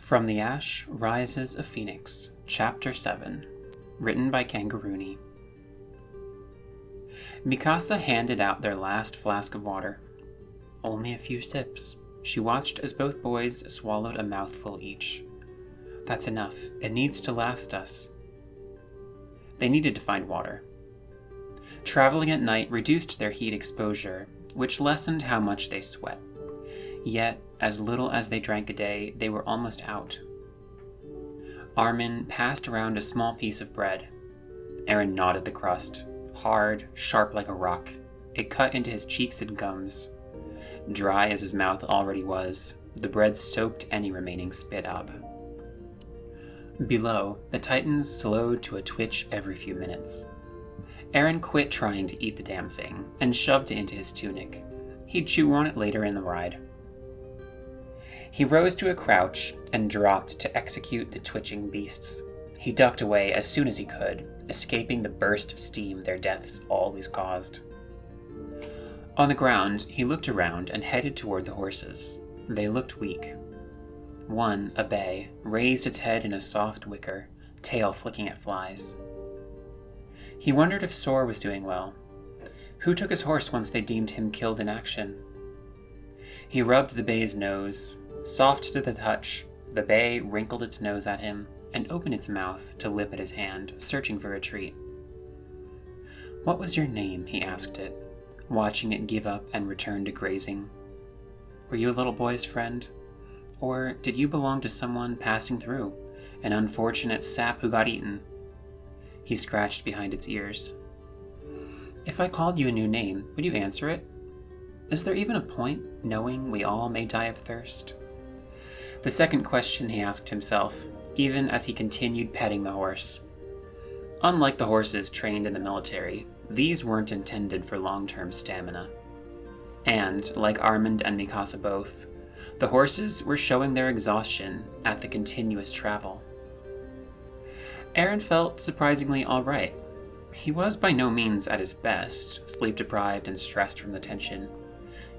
From the Ash Rises a Phoenix, Chapter 7, written by Kangarooney. Mikasa handed out their last flask of water. Only a few sips. She watched as both boys swallowed a mouthful each. That's enough. It needs to last us. They needed to find water. Traveling at night reduced their heat exposure, which lessened how much they sweat. Yet, as little as they drank a day, they were almost out. Armin passed around a small piece of bread. Eren gnawed at the crust. Hard, sharp like a rock. It cut into his cheeks and gums. Dry as his mouth already was, the bread soaked any remaining spit up. Below, the Titans slowed to a twitch every few minutes. Eren quit trying to eat the damn thing, and shoved it into his tunic. He'd chew on it later in the ride. He rose to a crouch and dropped to execute the twitching beasts. He ducked away as soon as he could, escaping the burst of steam their deaths always caused. On the ground, he looked around and headed toward the horses. They looked weak. One, a bay, raised its head in a soft wicker, tail flicking at flies. He wondered if Sor was doing well. Who took his horse once they deemed him killed in action? He rubbed the bay's nose. Soft to the touch, the bay wrinkled its nose at him and opened its mouth to lip at his hand, searching for a treat. "What was your name?" he asked it, watching it give up and return to grazing. "Were you a little boy's friend? Or did you belong to someone passing through, an unfortunate sap who got eaten?" He scratched behind its ears. "If I called you a new name, would you answer it? Is there even a point, knowing we all may die of thirst?" The second question he asked himself, even as he continued petting the horse. Unlike the horses trained in the military, these weren't intended for long-term stamina. And, like Armin and Mikasa both, the horses were showing their exhaustion at the continuous travel. Eren felt surprisingly alright. He was by no means at his best, sleep-deprived and stressed from the tension.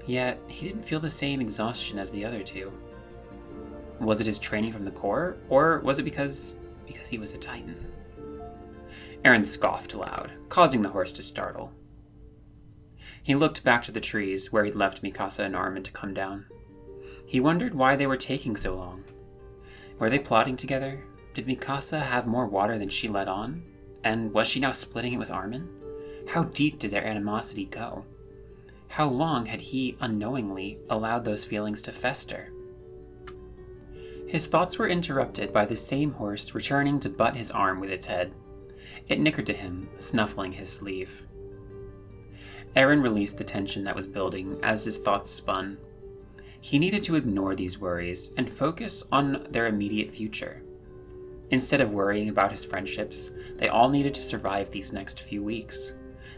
Yet, he didn't feel the same exhaustion as the other two. Was it his training from the Corps, or was it because he was a Titan? Eren scoffed aloud, causing the horse to startle. He looked back to the trees where he'd left Mikasa and Armin to come down. He wondered why they were taking so long. Were they plotting together? Did Mikasa have more water than she let on? And was she now splitting it with Armin? How deep did their animosity go? How long had he unknowingly allowed those feelings to fester? His thoughts were interrupted by the same horse returning to butt his arm with its head. It nickered to him, snuffling his sleeve. Eren released the tension that was building as his thoughts spun. He needed to ignore these worries and focus on their immediate future. Instead of worrying about his friendships, they all needed to survive these next few weeks.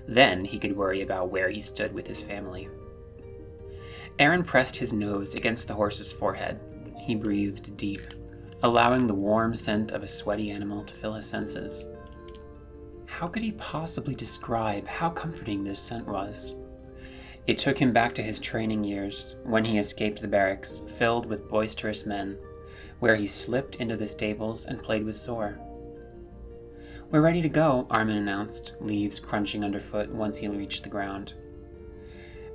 Then he could worry about where he stood with his family. Eren pressed his nose against the horse's forehead. He breathed deep, allowing the warm scent of a sweaty animal to fill his senses. How could he possibly describe how comforting this scent was? It took him back to his training years, when he escaped the barracks filled with boisterous men, where he slipped into the stables and played with Sor. "We're ready to go," Armin announced, leaves crunching underfoot once he reached the ground.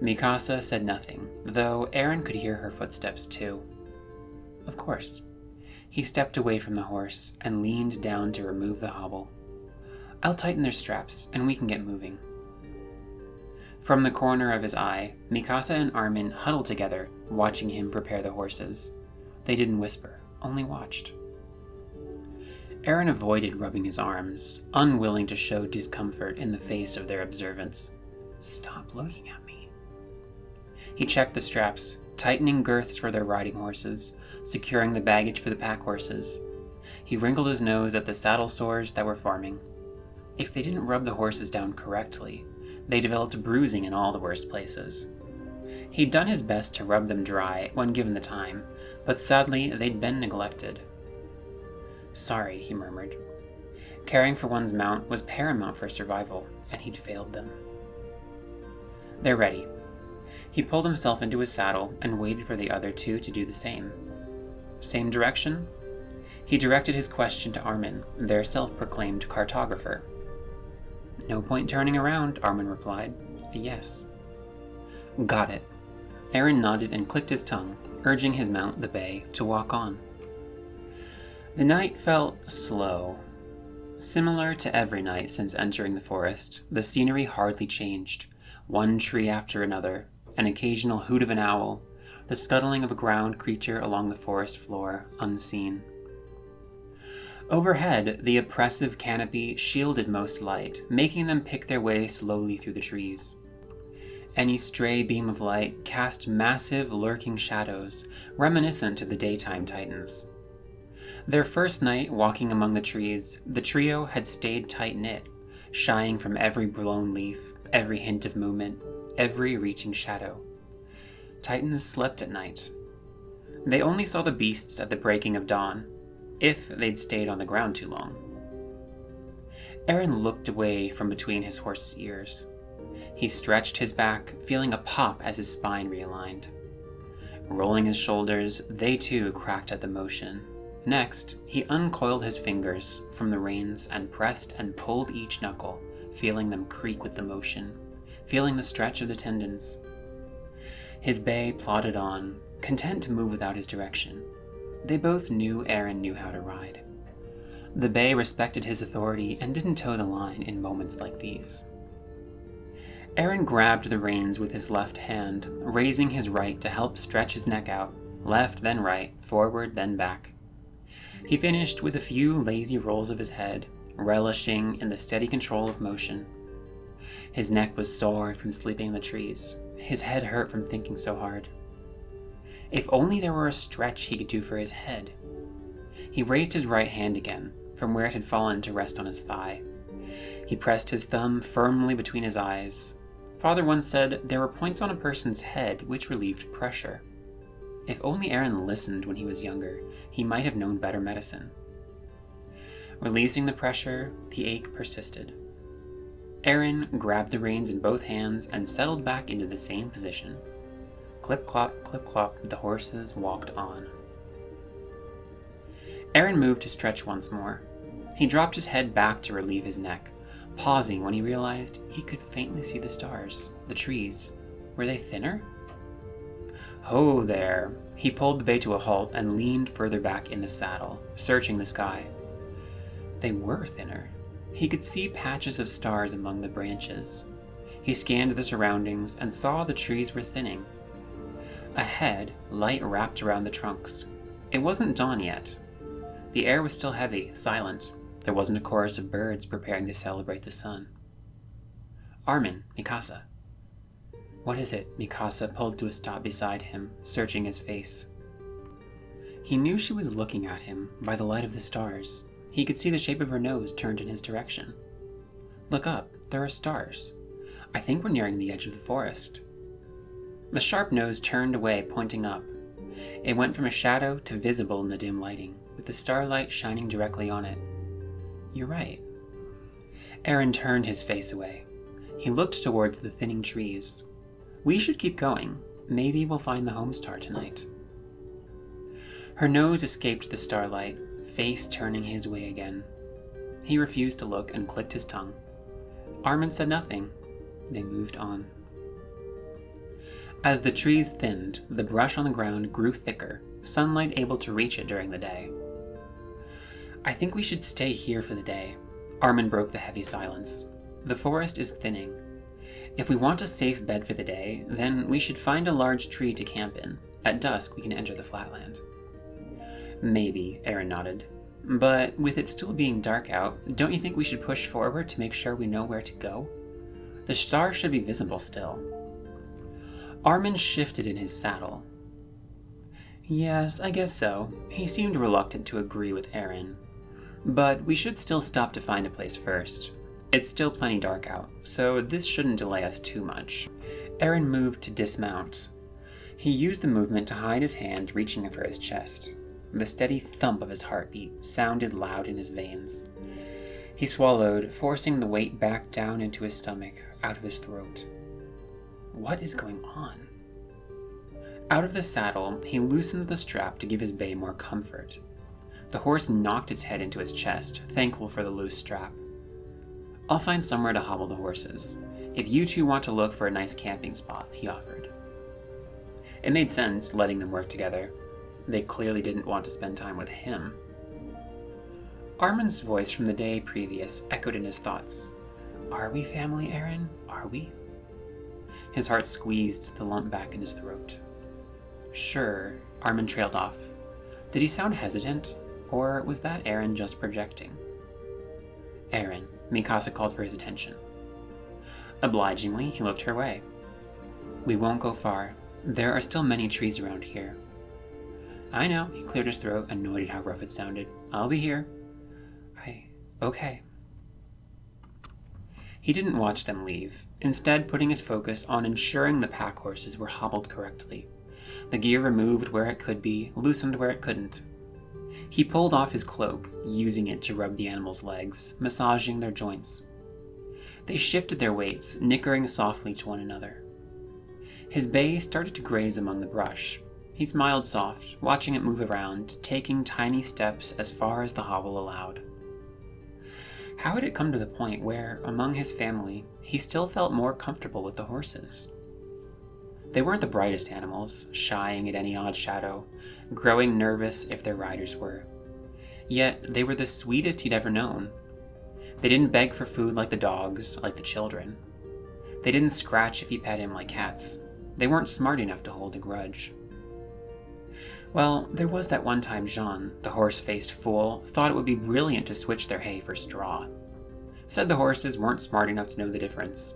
Mikasa said nothing, though Eren could hear her footsteps too. Of course. He stepped away from the horse and leaned down to remove the hobble. "I'll tighten their straps, and we can get moving." From the corner of his eye, Mikasa and Armin huddled together, watching him prepare the horses. They didn't whisper, only watched. Eren avoided rubbing his arms, unwilling to show discomfort in the face of their observance. "Stop looking at me." He checked the straps, tightening girths for their riding horses, securing the baggage for the pack horses. He wrinkled his nose at the saddle sores that were forming. If they didn't rub the horses down correctly, they developed bruising in all the worst places. He'd done his best to rub them dry when given the time, but sadly they'd been neglected. "Sorry," he murmured. Caring for one's mount was paramount for survival, and he'd failed them. "They're ready." He pulled himself into his saddle and waited for the other two to do the same. Same direction, He directed his question to Armin, their self-proclaimed cartographer. "No point turning around," Armin replied. "Yes." "Got it." Aaron nodded and clicked his tongue, urging his mount, the bay, to walk on. The night felt slow. Similar to every night since entering the forest, the scenery hardly changed. One tree after another, an occasional hoot of an owl, the scuttling of a ground creature along the forest floor, unseen. Overhead, the oppressive canopy shielded most light, making them pick their way slowly through the trees. Any stray beam of light cast massive, lurking shadows, reminiscent of the daytime titans. Their first night walking among the trees, the trio had stayed tight-knit, shying from every blown leaf, every hint of movement, every reaching shadow. Titans slept at night. They only saw the beasts at the breaking of dawn, if they'd stayed on the ground too long. Aaron looked away from between his horse's ears. He stretched his back, feeling a pop as his spine realigned. Rolling his shoulders, they too cracked at the motion. Next, he uncoiled his fingers from the reins and pressed and pulled each knuckle, feeling them creak with the motion, feeling the stretch of the tendons. His bay plodded on, content to move without his direction. They both knew Aaron knew how to ride. The bay respected his authority and didn't toe the line in moments like these. Aaron grabbed the reins with his left hand, raising his right to help stretch his neck out, left then right, forward then back. He finished with a few lazy rolls of his head, relishing in the steady control of motion. His neck was sore from sleeping in the trees. His head hurt from thinking so hard. If only there were a stretch he could do for his head. He raised his right hand again, from where it had fallen to rest on his thigh. He pressed his thumb firmly between his eyes. Father once said there were points on a person's head which relieved pressure. If only Aaron listened when he was younger, he might have known better medicine. Releasing the pressure, the ache persisted. Aaron grabbed the reins in both hands and settled back into the same position. Clip-clop, the horses walked on. Aaron moved to stretch once more. He dropped his head back to relieve his neck, pausing when he realized he could faintly see the stars, the trees. Were they thinner? Ho there! He pulled the bay to a halt and leaned further back in the saddle, searching the sky. They were thinner. He could see patches of stars among the branches. He scanned the surroundings and saw the trees were thinning. Ahead, light wrapped around the trunks. It wasn't dawn yet. The air was still heavy, silent. There wasn't a chorus of birds preparing to celebrate the sun. "Armin, Mikasa." "What is it?" Mikasa pulled to a stop beside him, searching his face. He knew she was looking at him by the light of the stars. He could see the shape of her nose turned in his direction. "Look up, there are stars. I think we're nearing the edge of the forest." The sharp nose turned away, pointing up. It went from a shadow to visible in the dim lighting, with the starlight shining directly on it. "You're right." Aaron turned his face away. He looked towards the thinning trees. "We should keep going. Maybe we'll find the homestar tonight." Her nose escaped the starlight, face turning his way again. He refused to look and clicked his tongue. Armin said nothing. They moved on. As the trees thinned, the brush on the ground grew thicker, sunlight able to reach it during the day. "I think we should stay here for the day." Armin broke the heavy silence. "The forest is thinning. If we want a safe bed for the day, then we should find a large tree to camp in. At dusk, we can enter the flatland." "Maybe," Aaron nodded. "But with it still being dark out, don't you think we should push forward to make sure we know where to go? The stars should be visible still." Armin shifted in his saddle. "Yes, I guess so." He seemed reluctant to agree with Aaron. "But we should still stop to find a place first. It's still plenty dark out, so this shouldn't delay us too much." Aaron moved to dismount. He used the movement to hide his hand reaching for his chest. The steady thump of his heartbeat sounded loud in his veins. He swallowed, forcing the weight back down into his stomach, out of his throat. What is going on? Out of the saddle, he loosened the strap to give his bay more comfort. The horse knocked its head into his chest, thankful for the loose strap. "I'll find somewhere to hobble the horses, if you two want to look for a nice camping spot," he offered. It made sense, letting them work together. They clearly didn't want to spend time with him. Armin's voice from the day previous echoed in his thoughts. "Are we family, Aaron? Are we?" His heart squeezed the lump back in his throat. "Sure," Armin trailed off. Did he sound hesitant, or was that Aaron just projecting? "Aaron," Mikasa called for his attention. Obligingly, he looked her way. "We won't go far. There are still many trees around here." "I know," he cleared his throat, annoyed at how rough it sounded. "I'll be here." Okay. He didn't watch them leave, instead putting his focus on ensuring the pack horses were hobbled correctly. The gear removed where it could be, loosened where it couldn't. He pulled off his cloak, using it to rub the animals' legs, massaging their joints. They shifted their weights, nickering softly to one another. His bay started to graze among the brush. He smiled soft, watching it move around, taking tiny steps as far as the hobble allowed. How had it come to the point where, among his family, he still felt more comfortable with the horses? They weren't the brightest animals, shying at any odd shadow, growing nervous if their riders were. Yet they were the sweetest he'd ever known. They didn't beg for food like the dogs, like the children. They didn't scratch if he pet him like cats. They weren't smart enough to hold a grudge. Well, there was that one time Jean, the horse-faced fool, thought it would be brilliant to switch their hay for straw. Said the horses weren't smart enough to know the difference.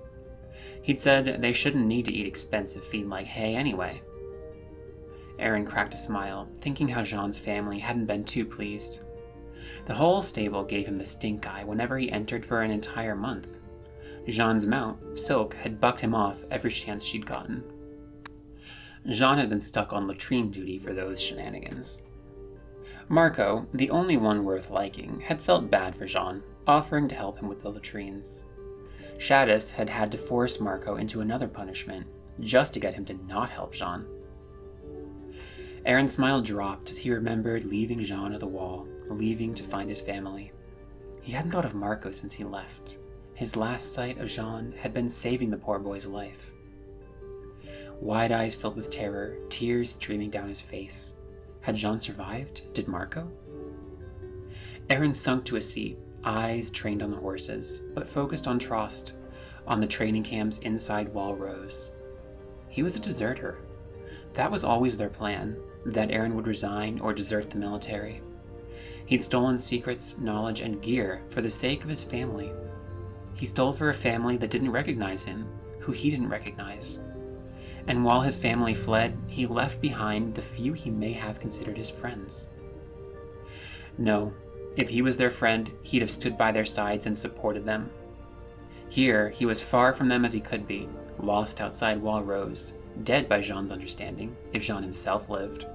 He'd said they shouldn't need to eat expensive feed like hay anyway. Aaron cracked a smile, thinking how Jean's family hadn't been too pleased. The whole stable gave him the stink eye whenever he entered for an entire month. Jean's mount, Silk, had bucked him off every chance she'd gotten. Jean had been stuck on latrine duty for those shenanigans. Marco, the only one worth liking, had felt bad for Jean, offering to help him with the latrines. Shadis had had to force Marco into another punishment, just to get him to not help Jean. Aaron's smile dropped as he remembered leaving Jean at the wall, leaving to find his family. He hadn't thought of Marco since he left. His last sight of Jean had been saving the poor boy's life. Wide eyes filled with terror, tears streaming down his face. Had Jean survived? Did Marco? Aaron sunk to a seat, eyes trained on the horses, but focused on Trost, on the training camp's inside wall rows. He was a deserter. That was always their plan, that Aaron would resign or desert the military. He'd stolen secrets, knowledge, and gear for the sake of his family. He stole for a family that didn't recognize him, who he didn't recognize. And while his family fled, he left behind the few he may have considered his friends. No, if he was their friend, he'd have stood by their sides and supported them. Here, he was far from them as he could be, lost outside wall rows, dead by Jean's understanding, if Jean himself lived.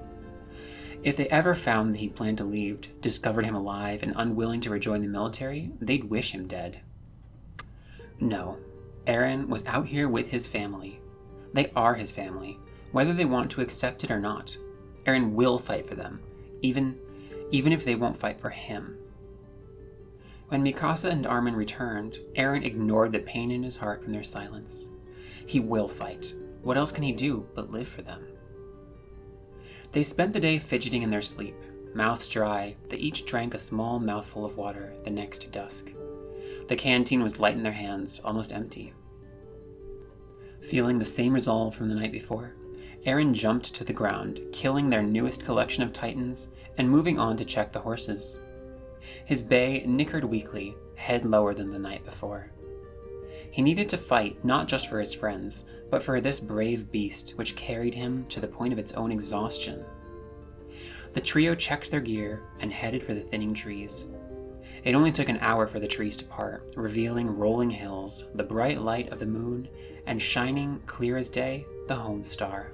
If they ever found that he planned to leave, discovered him alive and unwilling to rejoin the military, they'd wish him dead. No, Aaron was out here with his family. They are his family, whether they want to accept it or not. Aaron will fight for them, even if they won't fight for him. When Mikasa and Armin returned, Aaron ignored the pain in his heart from their silence. He will fight. What else can he do but live for them? They spent the day fidgeting in their sleep, mouths dry. They each drank a small mouthful of water, the next to dusk. The canteen was light in their hands, almost empty. Feeling the same resolve from the night before, Aaron jumped to the ground, killing their newest collection of titans and moving on to check the horses. His bay nickered weakly, head lower than the night before. He needed to fight not just for his friends, but for this brave beast which carried him to the point of its own exhaustion. The trio checked their gear and headed for the thinning trees. It only took an hour for the trees to part, revealing rolling hills, the bright light of the moon, and shining, clear as day, the home star.